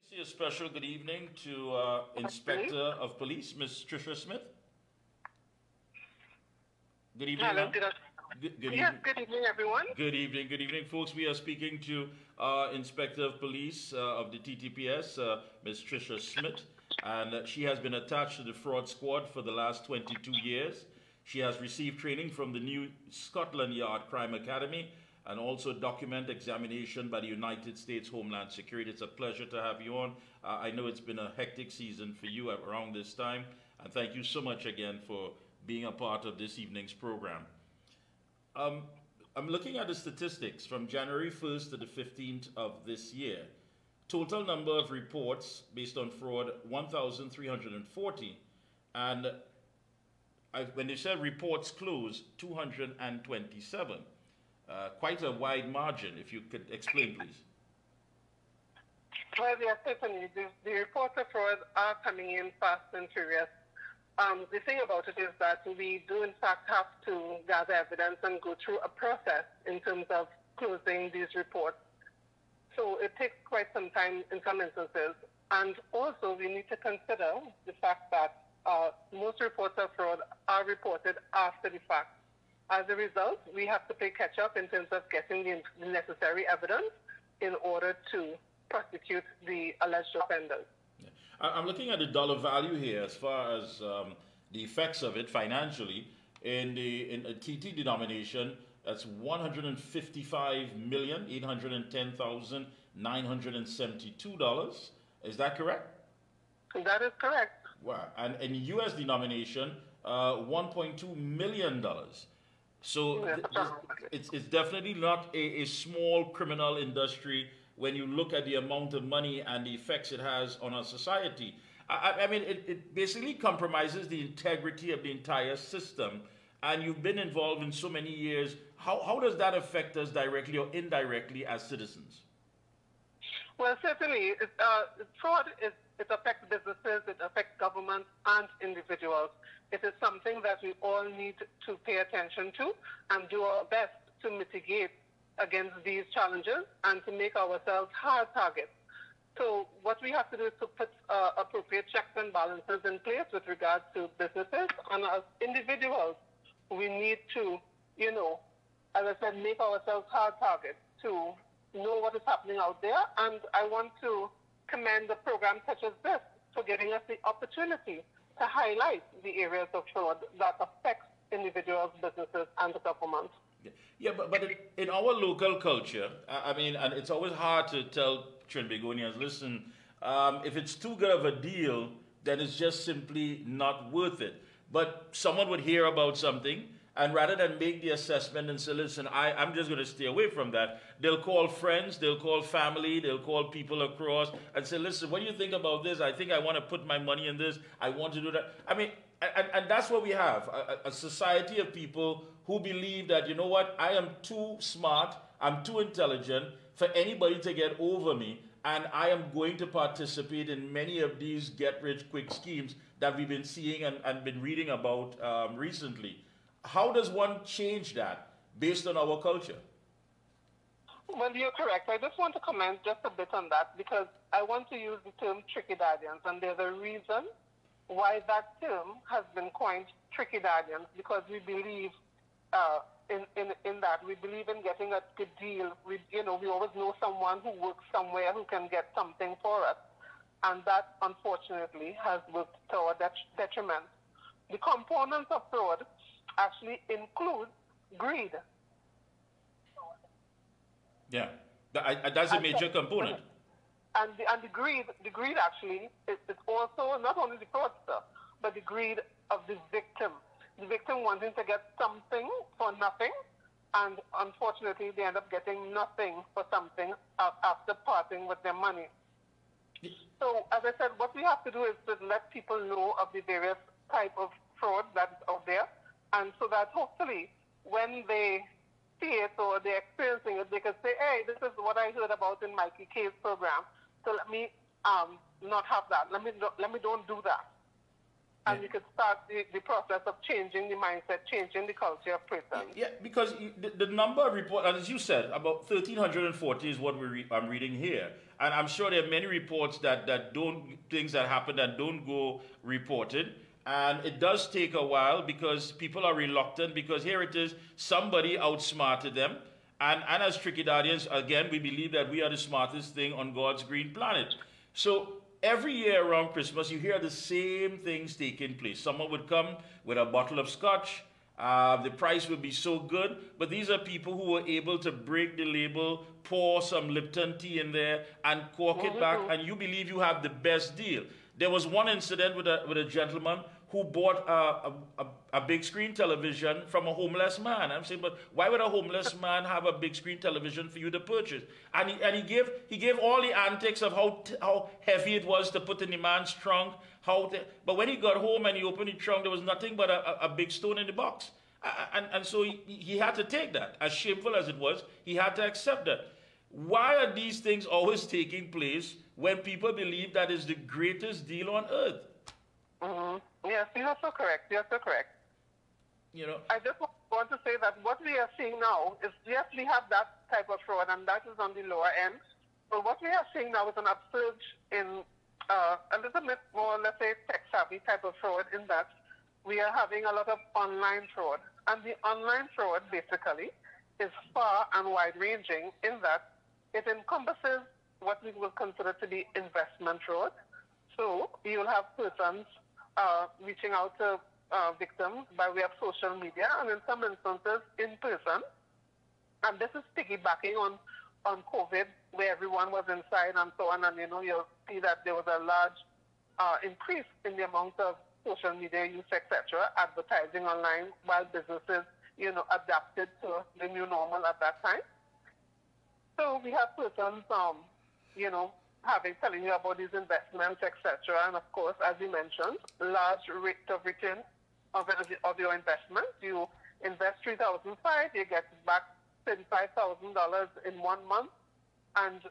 See a special good evening to Inspector of Police, Miss Tricia Smith. Good evening, Hello, ma'am. Good yes, evening. good evening, everyone. Good evening, folks. We are speaking to Inspector of Police of the TTPS, Miss Tricia Smith, and she has been attached to the fraud squad for the last 22 years. She has received training from the new Scotland Yard Crime Academy and also document examination by the United States Homeland Security. It's a pleasure to have you on. I know it's been a hectic season for you around this time, and thank you so much again for being a part of this evening's program. I'm looking at the statistics from January 1st to the 15th of this year. Total number of reports based on fraud, 1,340. And when they said reports closed, 227. Quite a wide margin, if you could explain, please. Well, yes, certainly. The reports of fraud are coming in fast and furious. The thing about it is that we do, in fact, have to gather evidence and go through a process in terms of closing these reports. So it takes quite some time in some instances. And also, we need to consider the fact that most reports of fraud are reported after the fact. As a result, we have to play catch up in terms of getting the necessary evidence in order to prosecute the alleged offenders. Yeah. I'm looking at the dollar value here as far as the effects of it financially. In a TT denomination, that's $155,810,972. Is that correct? That is correct. Wow. And in US denomination, $1.2 million. So it's definitely not a small criminal industry when you look at the amount of money and the effects it has on our society. I mean, it basically compromises the integrity of the entire system. And you've been involved in so many years. How does that affect us directly or indirectly as citizens? Well, certainly, fraud it affects businesses, it affects governments and individuals. It is something that we all need to pay attention to and do our best to mitigate against these challenges and to make ourselves hard targets. So what we have to do is to put appropriate checks and balances in place with regards to businesses, and as individuals, we need to, as I said, make ourselves hard targets to know what is happening out there. And I want to commend the program such as this for giving us the opportunity to highlight the areas of fraud that affects individuals, businesses, and the government. Yeah, but in our local culture, I mean, and it's always hard to tell Trinbagonians, listen, if it's too good of a deal, then it's just simply not worth it. But someone would hear about something, and rather than make the assessment and say, listen, I'm just going to stay away from that, they'll call friends, they'll call family, they'll call people across and say, listen, what do you think about this? I think I want to put my money in this. I want to do that. I mean, and that's what we have, a society of people who believe that, you know what, I am too smart, I'm too intelligent for anybody to get over me, and I am going to participate in many of these get-rich-quick schemes that we've been seeing and been reading about recently. How does one change that based on our culture? Well, you're correct. I just want to comment just a bit on that because I want to use the term trickydadians, and there's a reason why that term has been coined trickydadians, because we believe in that. We believe in getting a good deal. We always know someone who works somewhere who can get something for us, and that unfortunately has worked to our detriment. The components of fraud actually include greed. Yeah, that's a major component. And the greed actually is also not only the fraudster, but the greed of the victim. The victim wanting to get something for nothing, and unfortunately they end up getting nothing for something after parting with their money. So, as I said, what we have to do is to let people know of the various type of fraud that's out there, and so that hopefully when they see it or they're experiencing it, they can say, hey, this is what I heard about in Mikee K's program, so let me not have that. Let me don't do that. and we could start the process of changing the mindset, changing the culture of prison. Yeah, because the number of reports, as you said, about 1,340 is what I'm reading here. And I'm sure there are many reports that don't, things that happen that don't go reported. And it does take a while because people are reluctant, because here it is, somebody outsmarted them. And as Trinidadians, again, we believe that we are the smartest thing on God's green planet. So every year around Christmas, you hear the same things taking place. Someone would come with a bottle of scotch. The price would be so good. But these are people who were able to break the label, pour some Lipton tea in there, and cork it back. And you believe you have the best deal. There was one incident with a gentleman who bought a big screen television from a homeless man. I'm saying, but why would a homeless man have a big screen television for you to purchase? And he gave all the antics of how heavy it was to put in the man's trunk. But when he got home and he opened the trunk, there was nothing but a big stone in the box. And so he had to take that. As shameful as it was, he had to accept that. Why are these things always taking place when people believe that is the greatest deal on earth? Yes, you are so correct. You are so correct. You know, I just want to say that what we are seeing now is, yes, we have that type of fraud, and that is on the lower end. But what we are seeing now is an upsurge in a little bit more, let's say, tech-savvy type of fraud, in that we are having a lot of online fraud. And the online fraud, basically, is far and wide-ranging in that it encompasses what we will consider to be investment fraud. So you will have persons reaching out to victims by way of social media, and in some instances in person. And this is piggybacking on COVID, where everyone was inside and so on. And, you'll see that there was a large increase in the amount of social media use, etc., advertising online, while businesses, adapted to the new normal at that time. So we have persons, telling you about these investments, etc. And of course, as you mentioned, large rate of return of your investment. You invest $3,500, you get back $35,000 in 1 month. And,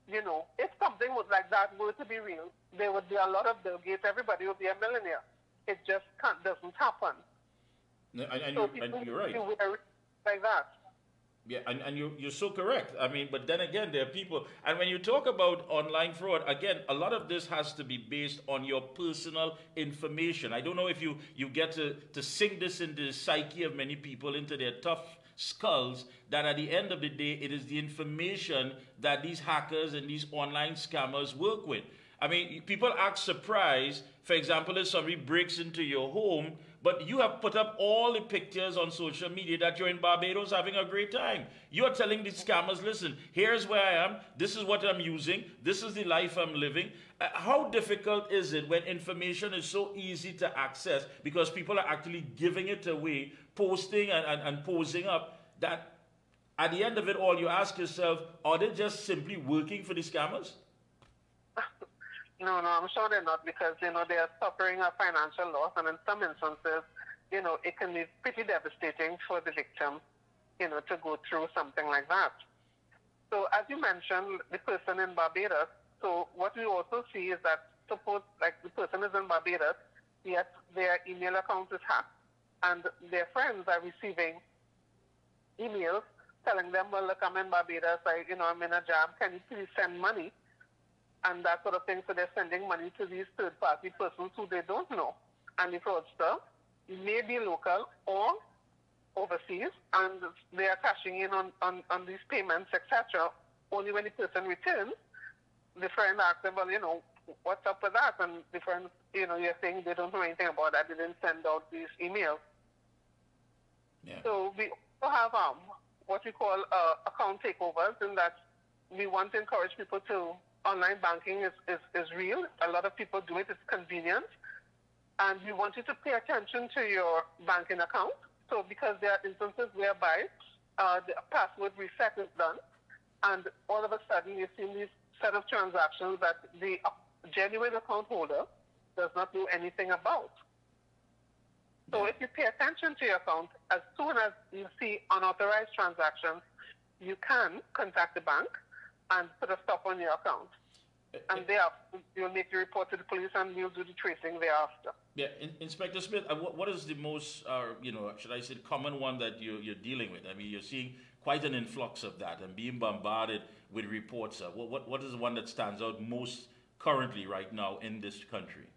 if something like that were to be real, there would be a lot of Bill Gates. Everybody would be a millionaire. It just doesn't happen. And you're right. Like that. Yeah, and you're so correct. I mean, but then again, there are people, and when you talk about online fraud, again, a lot of this has to be based on your personal information. I don't know if you get to sink this into the psyche of many people, into their tough skulls, that at the end of the day, it is the information that these hackers and these online scammers work with. I mean, people act surprised, for example, if somebody breaks into your home, but you have put up all the pictures on social media that you're in Barbados having a great time. You're telling these scammers, listen, here's where I am, this is what I'm using, this is the life I'm living. How difficult is it when information is so easy to access, because people are actually giving it away, posting and posing up, that at the end of it all, you ask yourself, are they just simply working for the scammers? No, I'm sure they're not, because, they are suffering a financial loss, and in some instances, it can be pretty devastating for the victim, to go through something like that. So as you mentioned, the person in Barbados, so what we also see is that, suppose like the person is in Barbados, yet their email account is hacked, and their friends are receiving emails telling them, well, look, I'm in Barbados, I'm in a jam, can you please send money? And that sort of thing. So they're sending money to these third-party persons who they don't know. And the fraudster may be local or overseas, and they are cashing in on these payments, etc. Only when the person returns, the friend asks them, well, what's up with that? And the friend, you're saying they don't know anything about that. They didn't send out these emails. Yeah. So we also have what we call account takeovers, in that we want to encourage people to. Online banking is real. A lot of people do it. It's convenient. And we want you to pay attention to your banking account. So because there are instances whereby the password reset is done, and all of a sudden you've seen these set of transactions that the genuine account holder does not know anything about. So if you pay attention to your account, as soon as you see unauthorized transactions, you can contact the bank and put a stop on your account. and thereafter you'll make the report to the police, and we'll do the tracing thereafter. Yeah, Inspector Smith, what is the most, should I say, common one that you're dealing with? I mean, you're seeing quite an influx of that and being bombarded with reports. What is the one that stands out most currently right now in this country?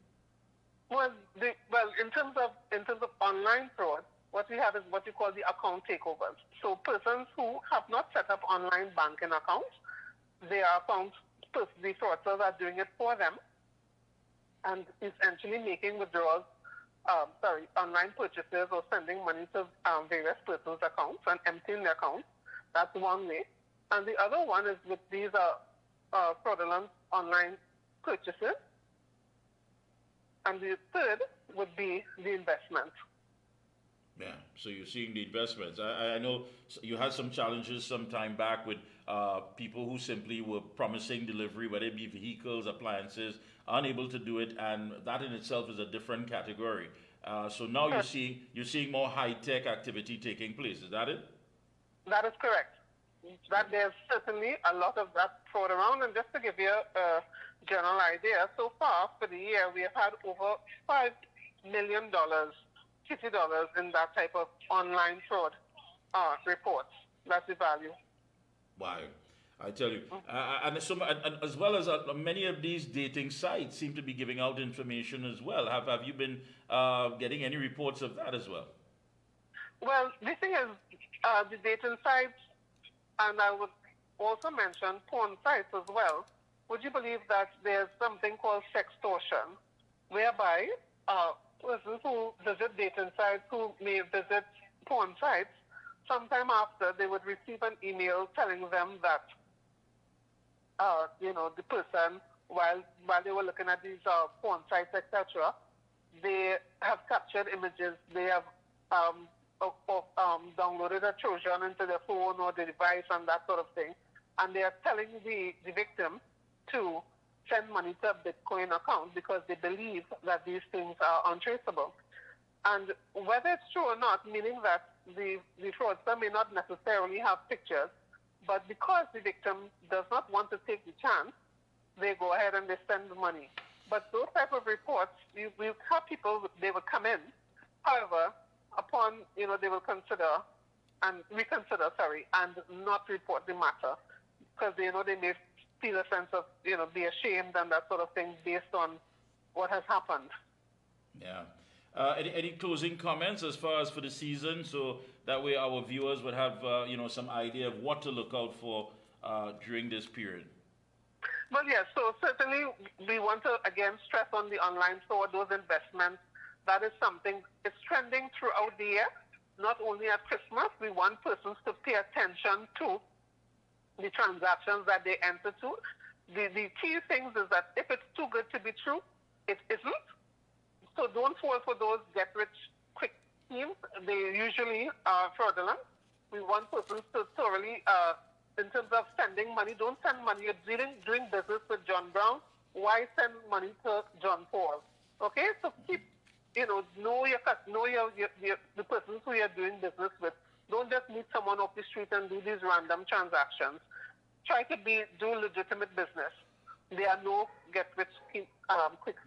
Well, in terms of online fraud, what we have is what we call the account takeovers. So persons who have not set up online banking accounts, their accounts, the fraudsters are doing it for them, and essentially making withdrawals, online purchases or sending money to various persons' accounts and emptying their accounts. That's one way. And the other one is with these fraudulent online purchases. And the third would be the investments. Yeah, so you're seeing the investments. I know you had some challenges some time back with people who simply were promising delivery, whether it be vehicles, appliances, unable to do it, and that in itself is a different category. So now you're seeing more high-tech activity taking place. Is that it? That is correct. That there's certainly a lot of that fraud around, and just to give you a general idea, so far for the year we have had over $5 million in that type of online fraud reports. That's the value. Wow, I tell you, and as well as many of these dating sites seem to be giving out information as well. Have you been getting any reports of that as well? Well, the thing is, the dating sites, and I would also mention porn sites as well. Would you believe that there's something called sextortion, whereby persons who visit dating sites, who may visit porn sites, sometime after they would receive an email telling them that, the person, while they were looking at these porn sites, etc., they have captured images, they have downloaded a Trojan into their phone or the device and that sort of thing, and they are telling the victim to send money to a Bitcoin account because they believe that these things are untraceable. And whether it's true or not, meaning that the fraudster may not necessarily have pictures, but because the victim does not want to take the chance, they go ahead and they send the money. But those type of reports, we have people, they will come in. However, upon, they will reconsider, and not report the matter because they may feel a sense of, be ashamed and that sort of thing based on what has happened. Yeah. Any closing comments as far as for the season, so that way our viewers would have, some idea of what to look out for during this period? Well, yes. So certainly we want to, again, stress on the online fraud, those investments. That is something, it's trending throughout the year, not only at Christmas. We want persons to pay attention to the transactions that they enter to. The key things is that if it's too good to be true, it isn't. So don't fall for those get-rich-quick schemes. They usually are fraudulent. We want persons to thoroughly, in terms of sending money, don't send money. You're doing business with John Brown. Why send money to John Paul? Okay, so keep, know the persons who you're doing business with. Don't just meet someone off the street and do these random transactions. Try to do legitimate business. There are no get-rich-quick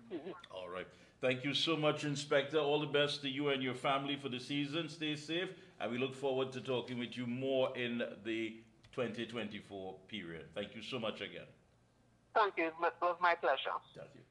schemes. All right. Thank you so much, Inspector. All the best to you and your family for the season. Stay safe, and we look forward to talking with you more in the 2024 period. Thank you so much again. Thank you. It was my pleasure. Thank you.